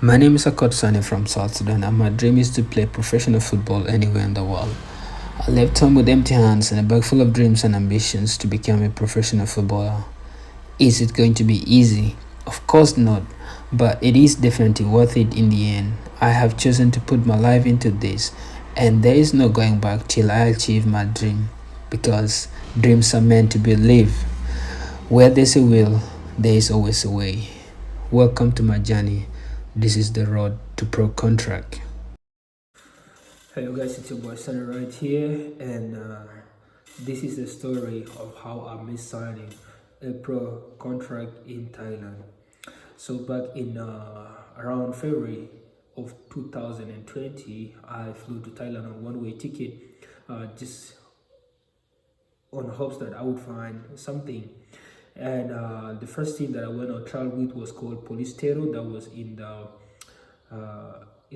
My name is Akot Sani from South Sudan, and my dream is to play professional football anywhere in the world. I left home with empty hands and a bag full of dreams and ambitions to become a professional footballer. Is it going to be easy? Of course not, but it is definitely worth it in the end. I have chosen to put my life into this, and there is no going back till I achieve my dream, because dreams are meant to be lived. Where there's a will, there is always a way. Welcome to my journey. This is the road to pro contract. Hello guys, it's your boy Sunny right here, and this is the story of how I missed signing a pro contract in Thailand. So back in around February of 2020, I flew to Thailand on one-way ticket, just on hopes that I would find something. And the first team that I went on trial with was called Polistero. That was in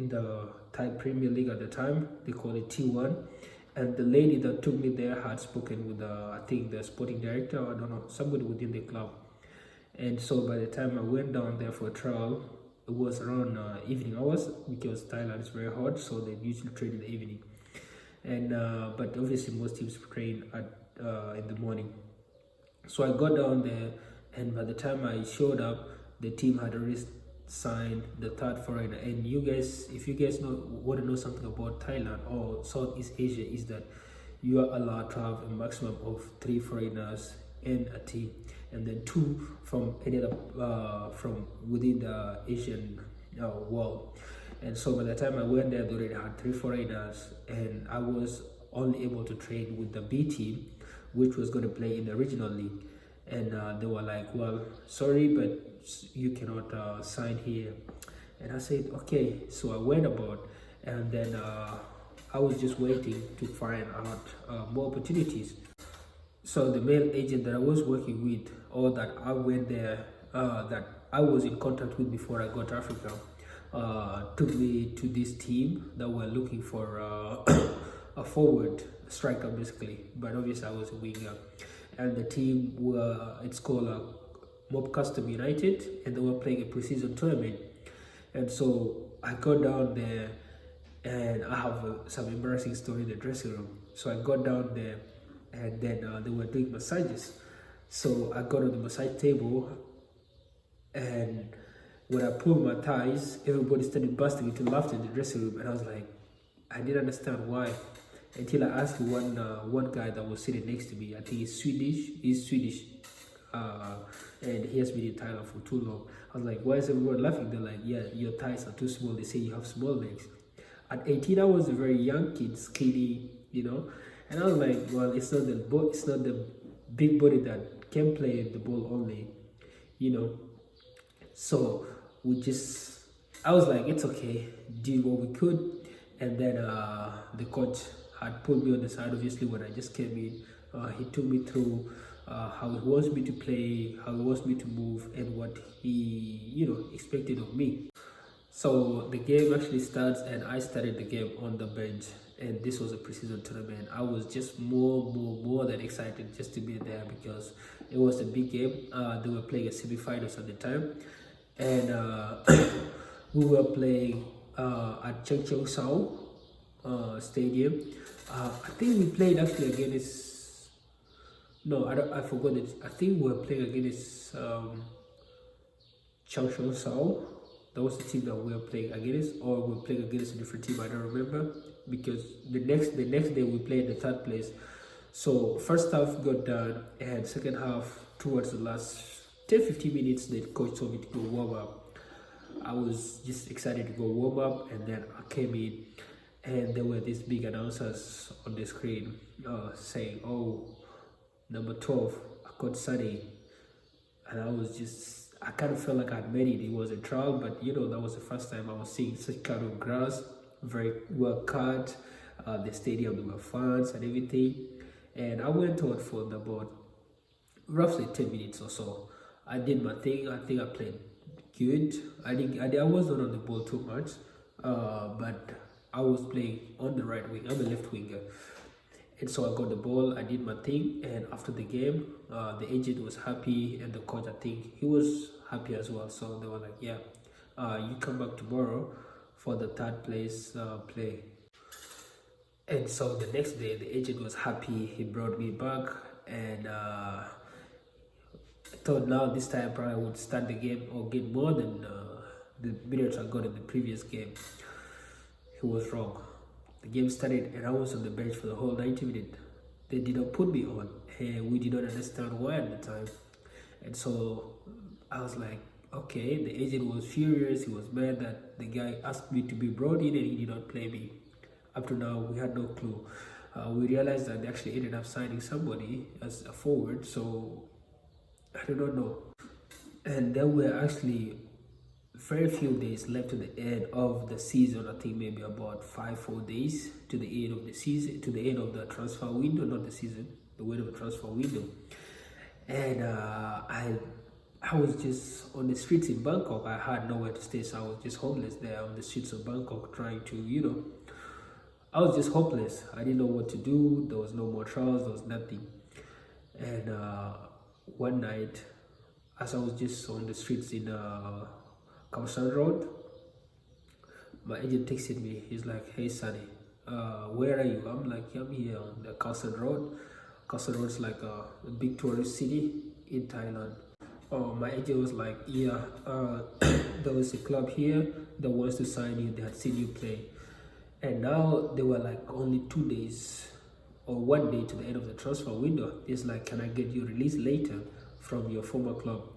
the Thai Premier League at the time. They call it T1. And the lady that took me there had spoken with I think the sporting director, I don't know, somebody within the club. And so by the time I went down there for a trial, it was around evening hours, because Thailand is very hot, so they usually train in the evening. And but obviously most teams train at in the morning. So I got down there, and by the time I showed up, the team had already signed the third foreigner. And you guys, if you guys want to know something about Thailand or Southeast Asia, is that you are allowed to have a maximum of 3 foreigners in a team, and then 2 from any other from within the Asian world. And so by the time I went there, they already had 3 foreigners, and I was only able to train with the B team, which was going to play in the regional league. And they were like, well, sorry, but you cannot sign here. And I said, okay. So I went about, and then I was just waiting to find out more opportunities. So the mail agent that I was working with, or that I went there, that I was in contact with before I got to Africa, took me to this team that were looking for a forward striker basically, but obviously I was a winger. And the team were, it's called Mob Custom United, and they were playing a preseason tournament. And so I got down there, and I have some embarrassing story in the dressing room. So I got down there, and then they were doing massages. So I got on the massage table, and when I pulled my thighs, everybody started busting into laughter in the dressing room, and I was like, I didn't understand why, until I asked one guy that was sitting next to me. I think he's Swedish, and he has been in Thailand for too long. I was like, why is everyone laughing? They're like, yeah, your thighs are too small. They say you have small legs. At 18, I was a very young kid, skinny, and I was like, well, it's not the big body that can play the ball only, you know. So I was like, it's okay, did what we could. And then the coach had pulled me on the side, obviously, when I just came in. He took me through how he wants me to play, how he wants me to move, and what he, expected of me. So the game actually starts, and I started the game on the bench. And this was a preseason tournament. I was just more than excited just to be there, because it was a big game. They were playing a semi-finals at the time, and we were playing at Cheng Cheng Sao Stadium. I think we played actually against. No, I forgot it. I think we were playing against Cheng Cheng Sao. That was the team that we were playing against, or we were playing against a different team. I don't remember, because the next day we played the third place. So first half got done, and second half, towards the last 10-15 minutes, the coach told me to go warm up. I was just excited to go warm up, and then I came in, and there were these big announcers on the screen saying, "Oh, number 12, Akot Sani," and I kind of felt like I'd made it. It was a trial, but that was the first time I was seeing such kind of grass, very well cut. The stadium, there were fans and everything, and I went on for about roughly 10 minutes or so. I did my thing. I think I played good. I was not on the ball too much, but I was playing on the right wing. I'm a left winger. And so I got the ball, I did my thing, and after the game, the agent was happy, and the coach, I think, he was happy as well. So they were like, yeah, you come back tomorrow for the third place play. And so the next day, the agent was happy. He brought me back, and I thought now this time probably I would start the game or get more than the minutes I got in the previous game. He was wrong. The game started, and I was on the bench for the whole 90 minutes. They did not put me on, and we did not understand why at the time. And so I was like, okay, the agent was furious. He was mad that the guy asked me to be brought in and he did not play me. Up to now, we had no clue. We realized that they actually ended up signing somebody as a forward, so I do not know. And there were actually very few days left to the end of the season. I think maybe about 5-4 days to the end of the season, to the end of the transfer window, not the season, the end of the transfer window. And I was just on the streets in Bangkok. I had nowhere to stay, so I was just homeless there on the streets of Bangkok, trying to, I was just hopeless. I didn't know what to do. There was no more trials. There was nothing. And one night, as I was just on the streets in Khao San Road, my agent texted me. He's like, "Hey, Sunny, where are you?" I'm like, "I'm here on the Khao San Road." Khao San Road is like a big tourist city in Thailand. Oh, my agent was like, "Yeah, there was a club here that wants to sign you. They had seen you play." And now they were like only 2 days or 1 day to the end of the transfer window. It's like, "Can I get you released later from your former club?"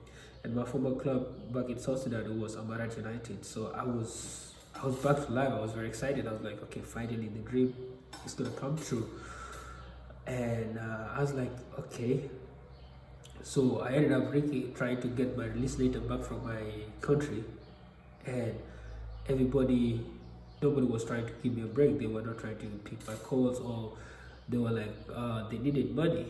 And my former club back in South Sudan was Amarat United. So I was back to life. I was very excited. I was like, okay, finally the dream is gonna come true. And I was like, okay. So I ended up trying to get my release later back from my country, and nobody was trying to give me a break. They were not trying to pick my calls, or they were like, they needed money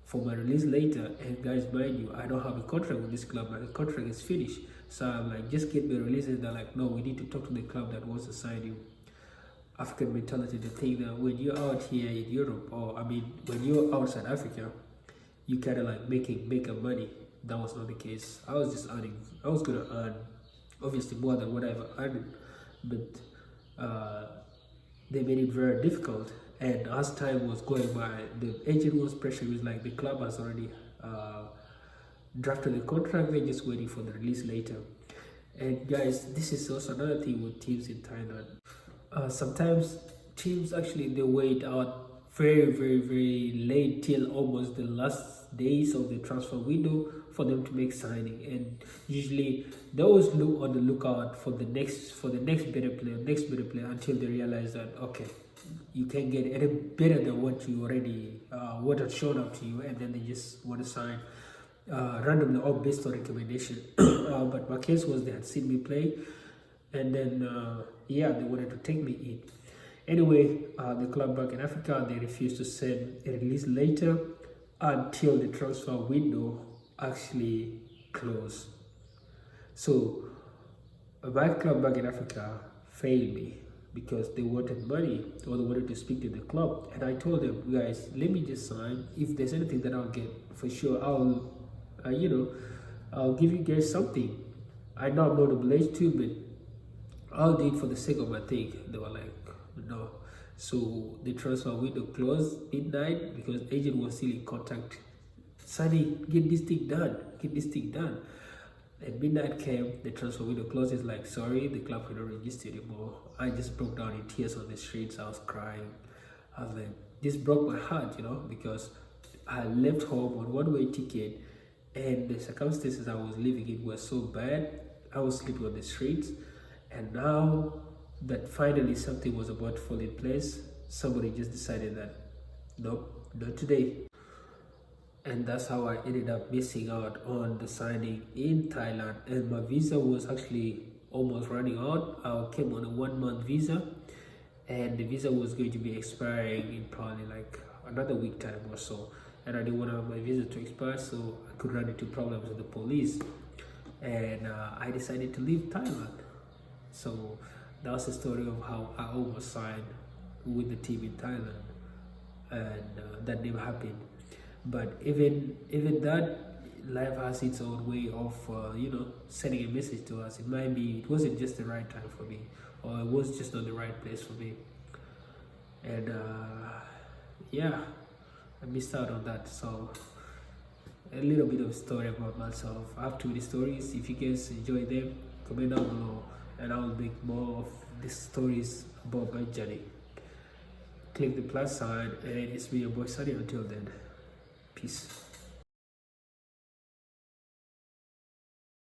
for my release later. And guys, mind you, I don't have a contract with this club. My contract is finished. So I'm like, just get me released. And they're like, no, we need to talk to the club that wants to sign you. African mentality, the thing that when you're out here in Europe, or I mean, when you're outside Africa, you kind of like make money. That was not the case. I was just earning. I was gonna earn obviously more than what I've earned, but they made it very difficult. And as time was going by, the agent was pressuring. It was like the club has already drafted the contract. They're just waiting for the release later. And guys, this is also another thing with teams in Thailand. Sometimes teams actually they wait out very, very, very late till almost the last days of the transfer window for them to make signing, and usually they always look on the lookout for the next better player until they realize that okay, you can't get any better than what you already what had shown up to you, and then they just want to sign randomly or based on recommendation. But my case was they had seen me play, and then yeah, they wanted to take me in. Anyway, the club back in Africa, they refused to send a release later until the transfer window actually closed. So my club back in Africa failed me because they wanted money, or they wanted to speak to the club. And I told them, guys, let me just sign. If there's anything that I'll get, for sure, I'll give you guys something. I know I'm not obliged to, but I'll do it for the sake of my thing. They were like, no. So the transfer window closed midnight because the agent was still in contact. Sunny, get this thing done. And midnight came, the transfer window closed. It's like, sorry, the club cannot register anymore. I just broke down in tears on the streets. I was crying. I was like, this broke my heart, because I left home on one-way ticket, and the circumstances I was living in were so bad. I was sleeping on the streets, and now that finally something was about to fall in place, somebody just decided that, nope, not today. And that's how I ended up missing out on the signing in Thailand. And my visa was actually almost running out. I came on a 1-month visa, and the visa was going to be expiring in probably like another week time or so. And I didn't want my visa to expire, so I could run into problems with the police. And I decided to leave Thailand. So that's the story of how I almost signed with the team in Thailand, and that never happened. But even that, life has its own way of sending a message to us. It might be it wasn't just the right time for me, or it was just not the right place for me, and yeah, I missed out on that. So a little bit of story about myself. I have 20 stories. If you guys enjoy them, comment down below, and I will make more of these stories about my journey. Click the plus sign, and it's me, your boy Sunny. Until then, peace.